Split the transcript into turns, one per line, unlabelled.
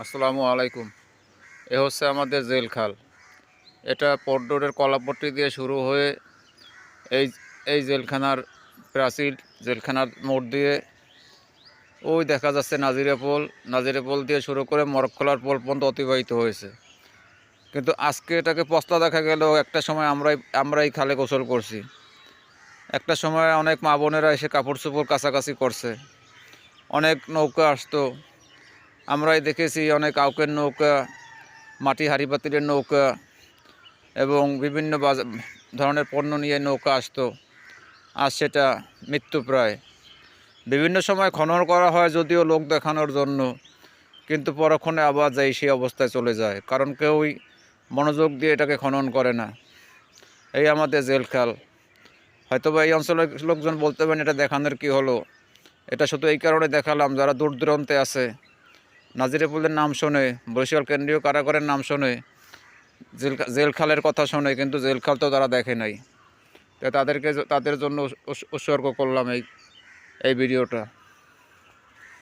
আসসালামু আলাইকুম। এ হচ্ছে আমাদের জেল খাল। এটা পোর্ট রোডের কলাপট্টি দিয়ে শুরু হয়ে এই এই জেলখানার প্রাচীর, জেলখানার মোড় দিয়ে ওই দেখা যাচ্ছে নাজিরে পোল দিয়ে শুরু করে মরক্কোলার পোল পর্যন্ত অতিবাহিত হয়েছে। কিন্তু আজকে এটাকে পস্তা দেখা গেল। একটা সময় আমরাই খালে গোসল করছি। একটা সময় অনেক মা বোনেরা এসে কাপড় চোপড় কাছাকাছি করছে। অনেক নৌকা আসতো, আমরাই দেখেছি। অনেক আউকের নৌকা, মাটি হাঁড়ি পাতিলের নৌকা এবং বিভিন্ন ধরনের পণ্য নিয়ে নৌকা আসতো। আজ সেটা মৃত্যুপ্রায়। বিভিন্ন সময় খনন করা হয় যদিও লোক দেখানোর জন্য, কিন্তু পরক্ষণে আবার সেই অবস্থায় চলে যায়, কারণ কেউই মনোযোগ দিয়ে এটাকে খনন করে না। এই আমাদের জেলখাল। হয়তোবা এই অঞ্চলের লোকজন বলতে পারেন এটা দেখানোর কি হলো। এটা শুধু এই কারণে দেখালাম, যারা দূর দূরান্তে আছে, নাজিরেপুলের নাম শোনে, বরিশাল কেন্দ্রীয় কারাগারের নাম শোনে, জেলখালের কথা শোনে, কিন্তু জেলখাল তো তারা দেখে নাই। তাই তাদের জন্য উৎসর্গ করলাম এই ভিডিওটা।